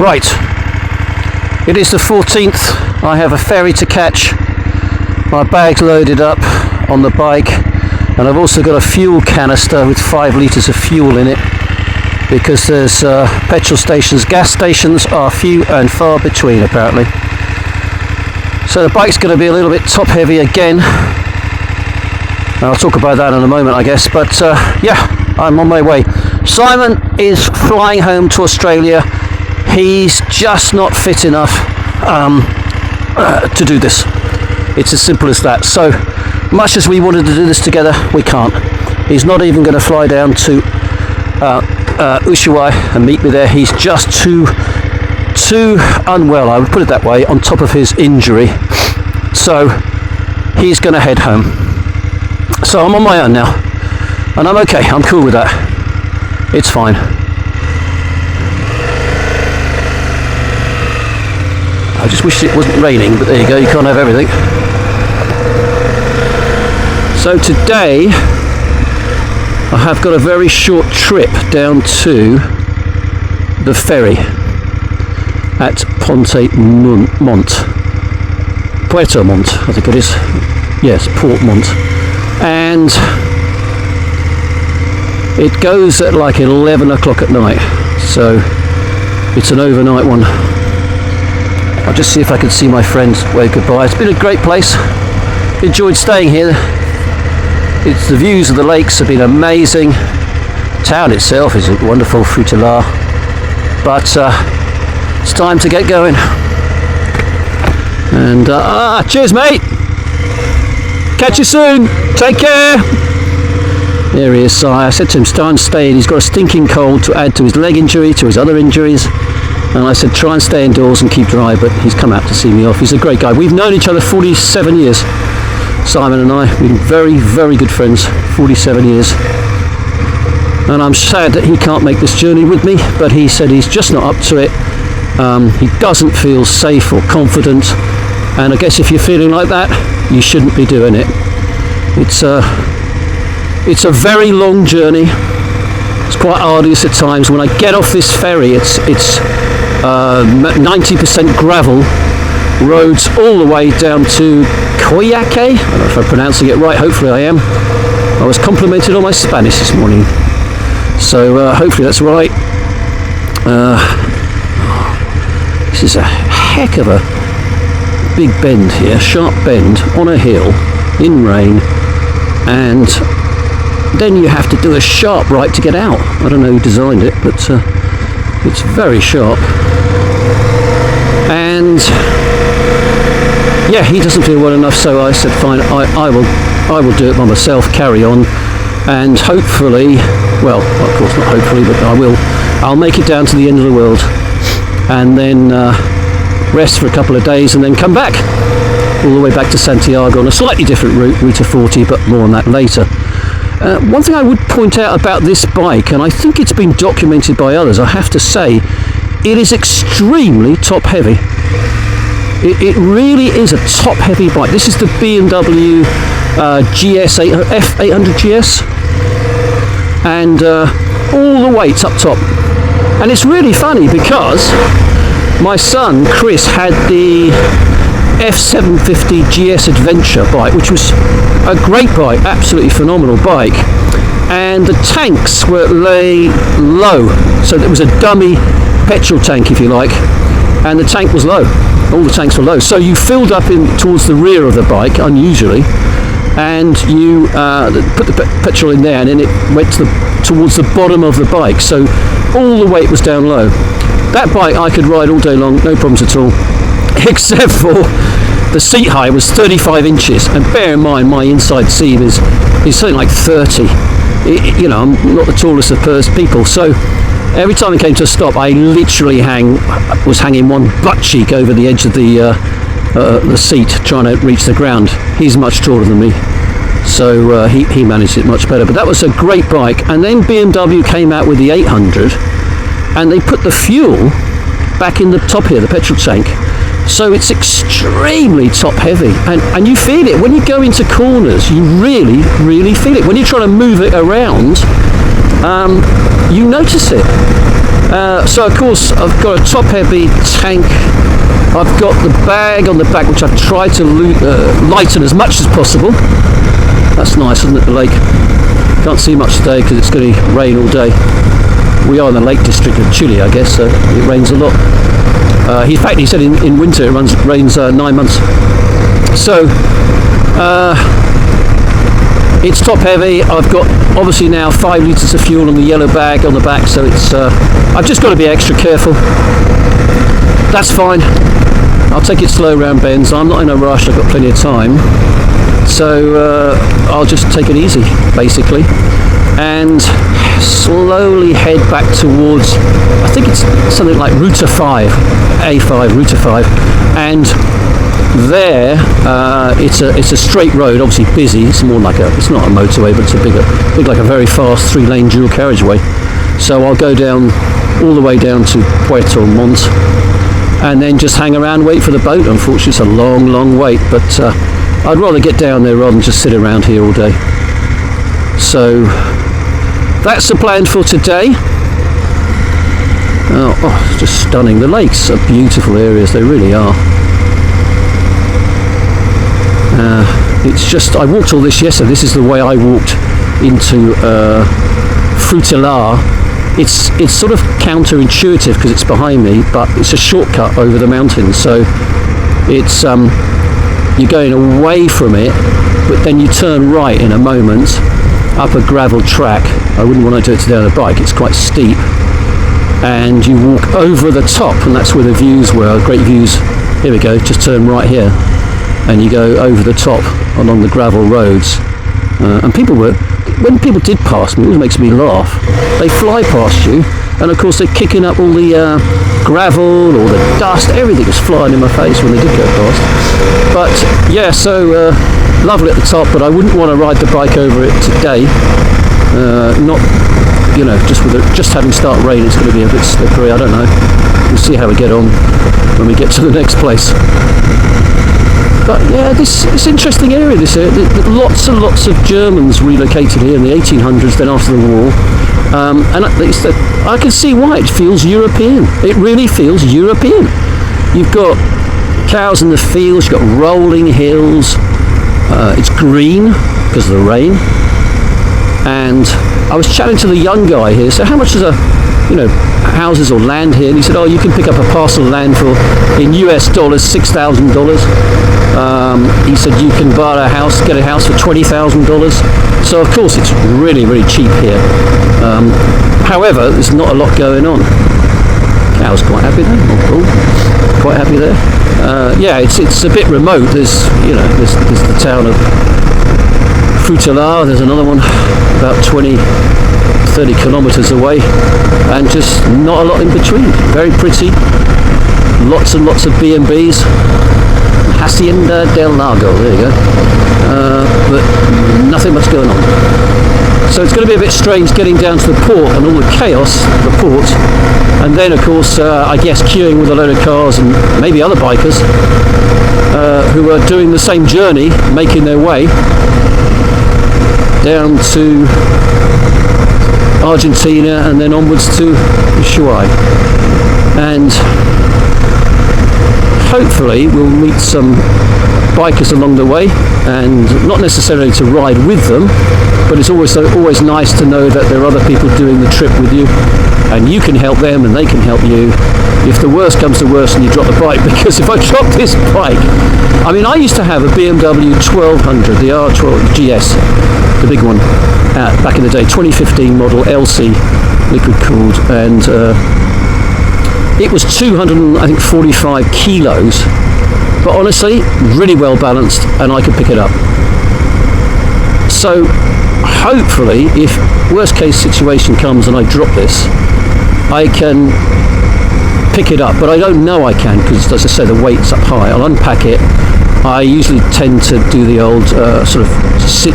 Right, it is the 14th. I have a ferry to catch. My bag's loaded up on the bike, and I've also got a fuel canister with 5 litres of fuel in it, because there's petrol stations, gas stations are few and far between apparently. So the bike's going to be a little bit top heavy again. I'll talk about that in a moment, I guess, but yeah, I'm on my way. Simon is flying home to Australia. He's just not fit enough to do this. It's as simple as that. So much as we wanted to do this together, we can't. He's not even going to fly down to Ushuaia and meet me there. He's just too unwell, I would put it that way, on top of his injury. So he's going to head home. So I'm on my own now, and I'm okay. I'm cool with that. It's fine. I just wish it wasn't raining, but there you go, you can't have everything. So today I have got a very short trip down to the ferry at Puerto Montt. Puerto Montt, I think it is. Yes, Port Montt. And it goes at like 11 o'clock at night, so it's an overnight one. I'll just see if I can see my friends wave goodbye. It's been a great place. Enjoyed staying here. It's the views of the lakes have been amazing. Town itself is a wonderful, Frutilla. But it's time to get going. And cheers, mate. Catch you soon. Take care. There he is. So I said to him, try and stay in. He's got a stinking cold to add to his leg injury, to his other injuries. And I said, try and stay indoors and keep dry, but he's come out to see me off. He's a great guy. We've known each other 47 years, Simon and I. We've been very, very good friends, 47 years. And I'm sad that he can't make this journey with me, but he said he's just not up to it. He doesn't feel safe or confident. And I guess if you're feeling like that, you shouldn't be doing it. It's a very long journey. It's quite arduous at times. When I get off this ferry, it's 90% gravel roads all the way down to Coyhaique. I don't know if I'm pronouncing it right. Hopefully I am. I was complimented on my Spanish this morning, so hopefully that's right. This is a heck of a big bend here, sharp bend on a hill in rain, and then you have to do a sharp right to get out. I don't know who designed it, but it's very sharp. And yeah, he doesn't feel well enough, so I said fine, I will do it by myself, carry on, and hopefully, well, of course not hopefully, but I'll make it down to the end of the world, and then rest for a couple of days, and then come back all the way back to Santiago on a slightly different route, Route 40, but more on that later. One thing I would point out about this bike, and I think it's been documented by others, I have to say, it is extremely top heavy. It really is a top heavy bike. This is the BMW F800 GS, and all the weight's up top. And it's really funny because my son Chris had the F750 GS Adventure bike, which was a great bike, absolutely phenomenal bike, and the tanks were lay low, so there was a dummy petrol tank, if you like, and the tank was low. All the tanks were low, so you filled up in towards the rear of the bike unusually, and you put the petrol in there, and then it went towards the bottom of the bike, so all the weight was down low. That bike I could ride all day long, no problems at all, except for the seat height was 35 inches, and bear in mind my inside seam is something like 30. You know, I'm not the tallest of people, so every time it came to a stop, I literally was hanging one butt cheek over the edge of the seat, trying to reach the ground. He's much taller than me, so he managed it much better. But that was a great bike. And then BMW came out with the 800, and they put the fuel back in the top here, the petrol tank. So it's extremely top heavy, and you feel it when you go into corners. You really, really feel it when you're trying to move it around. You notice it, So of course I've got a top heavy tank. I've got the bag on the back, which I've tried to lighten as much as possible. That's nice, isn't it, the lake? Can't see much today because it's going to rain all day. We are in the Lake District of Chile, I guess, so it rains a lot. In fact, he said in winter it rains 9 months. So it's top heavy. I've got obviously now 5 litres of fuel on the yellow bag on the back, so it's I've just got to be extra careful. That's fine. I'll take it slow around bends. I'm not in a rush. I've got plenty of time, so I'll just take it easy, basically, and slowly head back towards, I think it's something like Ruta 5, A5, Ruta 5, and there it's a straight road, obviously busy. It's more like it's not a motorway, but it's a big like a very fast 3-lane dual carriageway. So I'll go down all the way down to Puerto Montt and then just hang around, wait for the boat. Unfortunately, it's a long wait, but I'd rather get down there rather than just sit around here all day. So that's the plan for today. Oh, it's just stunning. The lakes are beautiful areas, they really are. It's just, I walked all this yesterday. This is the way I walked into Frutilla. It's sort of counterintuitive because it's behind me, but it's a shortcut over the mountains. So it's you're going away from it, but then you turn right in a moment up a gravel track. I wouldn't want to do it today on a bike. It's quite steep, and you walk over the top, and that's where the views were. Great views. Here we go. Just turn right here, and you go over the top along the gravel roads. And when people did pass me, it always makes me laugh. They fly past you, and of course they're kicking up all the gravel or the dust. Everything was flying in my face when they did go past. But yeah, so lovely at the top, but I wouldn't want to ride the bike over it today. Not, just having start rain, it's going to be a bit slippery. I don't know. We'll see how we get on when we get to the next place. But yeah, this interesting area, this area. Lots and lots of Germans relocated here in the 1800s, then after the war. And I can see why it feels European. It really feels European. You've got cows in the fields, you've got rolling hills. It's green because of the rain. And I was chatting to the young guy here. So how much is houses or land here? And he said, oh, you can pick up a parcel of land for, in US dollars, $6,000. He said you can get a house for $20,000. So of course it's really, really cheap here. However, there's not a lot going on. Cow's quite happy there. Oh, cool. Quite happy there. Yeah, it's a bit remote. There's the town of Frutilla. There's another one about 20-30 kilometers away, and just not a lot in between. Very pretty. Lots and lots of B&Bs. Hacienda del Lago, there you go. But nothing much going on. So it's going to be a bit strange getting down to the port and all the chaos of the port, and then of course I guess queuing with a load of cars and maybe other bikers who are doing the same journey, making their way down to Argentina and then onwards to Ushuaia. And hopefully we'll meet some bikers along the way, and not necessarily to ride with them, but it's always nice to know that there are other people doing the trip with you, and you can help them and they can help you if the worst comes to worst and you drop the bike. Because if I drop this bike, I mean, I used to have a BMW 1200, the R12 GS, the big one, back in the day, 2015 model, LC, liquid cooled, and it was 245 kilos, but honestly, really well balanced, and I could pick it up. So hopefully, if worst case situation comes and I drop this, I can pick it up, but I don't know I can, because as I say, the weight's up high. I'll unpack it. I usually tend to do the old sort of sit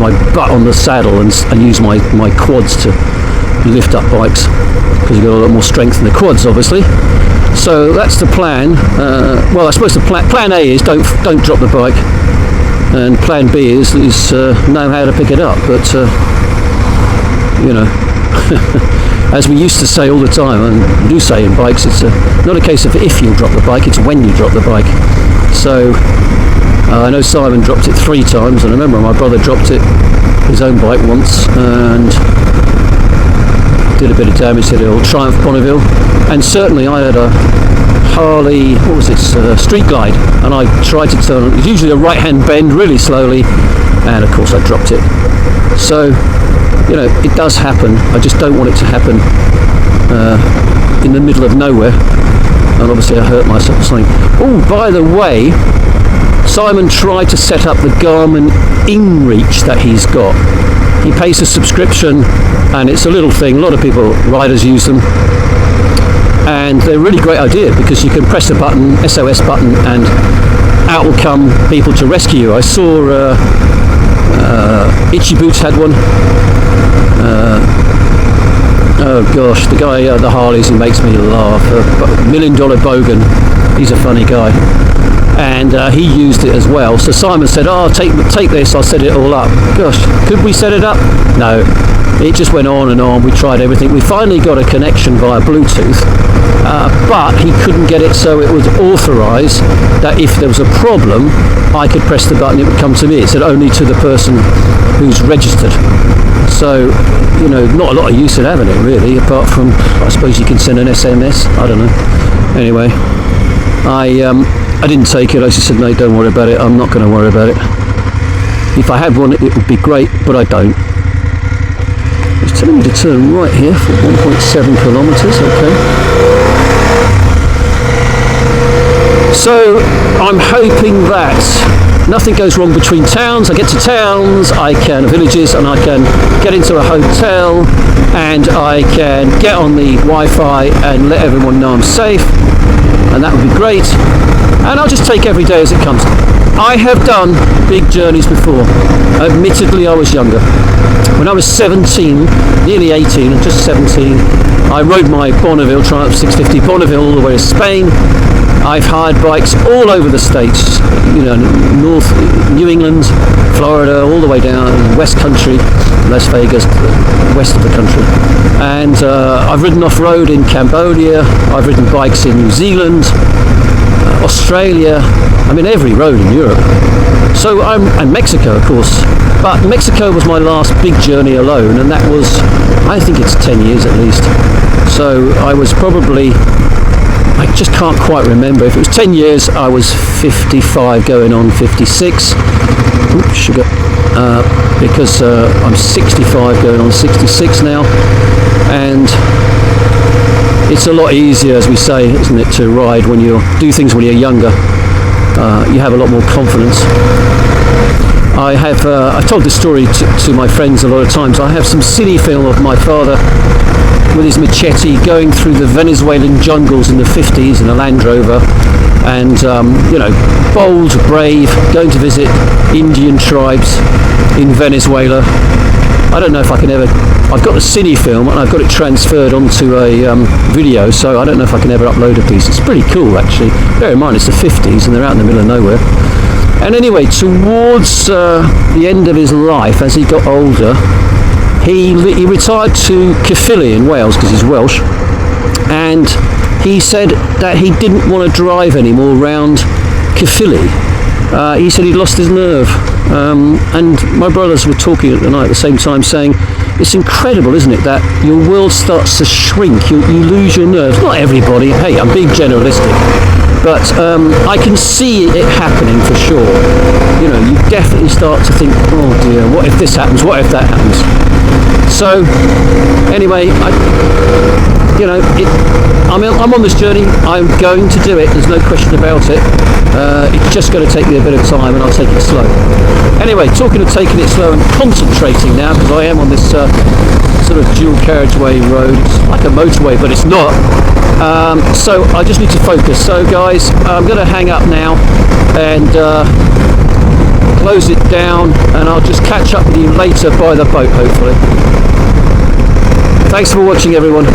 my butt on the saddle and use my quads to lift up bikes, because you've got a lot more strength in the quads, obviously. So that's the plan. Well, I suppose the plan A is don't drop the bike, and plan B is know how to pick it up. But As we used to say all the time, and do say in bikes, it's not a case of if you drop the bike, it's when you drop the bike. So I know Simon dropped it 3 times, and I remember my brother dropped his own bike once and did a bit of damage to the old Triumph Bonneville. And certainly I had a Harley, what was it, Street Glide, and I tried to turn, it was usually a right hand bend really slowly, and of course I dropped it. So, you know, it does happen. I just don't want it to happen in the middle of nowhere, and obviously I hurt myself or something. Oh, by the way, Simon tried to set up the Garmin InReach that he's got. He pays a subscription, and it's a little thing. A lot of people, riders, use them, and they're a really great idea because you can press a button, SOS button, and out will come people to rescue you. I saw Itchy Boots had one. Oh gosh, the guy, the Harleys, he makes me laugh. $1 Million Bogan, he's a funny guy, and he used it as well. So Simon said, "Oh, take this, I'll set it all up." Gosh, could we set it up? No, it just went on and on. We tried everything. We finally got a connection via Bluetooth, but he couldn't get it so it would authorise that if there was a problem, I could press the button, it would come to me. It said only to the person who's registered. So, you know, not a lot of use in having it really, apart from, I suppose you can send an SMS, I don't know. Anyway, I didn't take it. I just said, no, don't worry about it, I'm not going to worry about it. If I had one, it would be great, but I don't. It's telling me to turn right here for 1.7 kilometres, okay. So, I'm hoping that nothing goes wrong between towns. I get to towns, villages, and I can get into a hotel, and I can get on the Wi-Fi and let everyone know I'm safe, and that would be great. And I'll just take every day as it comes. I have done big journeys before. Admittedly, I was younger. When I was 17, nearly 18, and just 17, I rode my Bonneville, Triumph 650 Bonneville all the way to Spain. I've hired bikes all over the states, you know, North, New England, Florida, all the way down, West Country, Las Vegas, west of the country. And I've ridden off-road in Cambodia, I've ridden bikes in New Zealand, Australia, I mean every road in Europe. So and Mexico, of course. But Mexico was my last big journey alone, and that was, I think it's 10 years at least. So I was probably, I just can't quite remember. If it was 10 years, I was 55 going on 56. Oops, sugar. Because I'm 65 going on 66 now. And it's a lot easier, as we say, isn't it, to ride when you do things when you're younger. You have a lot more confidence. I've told this story to my friends a lot of times. I have some cine film of my father with his machete going through the Venezuelan jungles in the 50s in a Land Rover, and you know, bold, brave, going to visit Indian tribes in Venezuela. I don't know if I can ever, I've got the cine film and I've got it transferred onto a video, so I don't know if I can ever upload a piece. It's pretty cool actually. Bear in mind it's the 50s and they're out in the middle of nowhere. And anyway, towards the end of his life, as he got older, he retired to Caerphilly in Wales because he's Welsh, and he said that he didn't want to drive anymore round Caerphilly. He said he'd lost his nerve, and my brothers were talking at the night at the same time saying, it's incredible, isn't it, that your world starts to shrink, you lose your nerves. Not everybody, hey, I'm being generalistic, but I can see it happening for sure. You know, you definitely start to think, oh dear, what if this happens, what if that happens? So anyway, I'm on this journey. I'm going to do it. There's no question about it. It's just going to take me a bit of time, and I'll take it slow. Anyway, talking of taking it slow and concentrating now, because I am on this sort of dual carriageway road. It's like a motorway, but it's not. So I just need to focus. So guys, I'm going to hang up now and close it down, and I'll just catch up with you later by the boat, hopefully. Thanks for watching, everyone.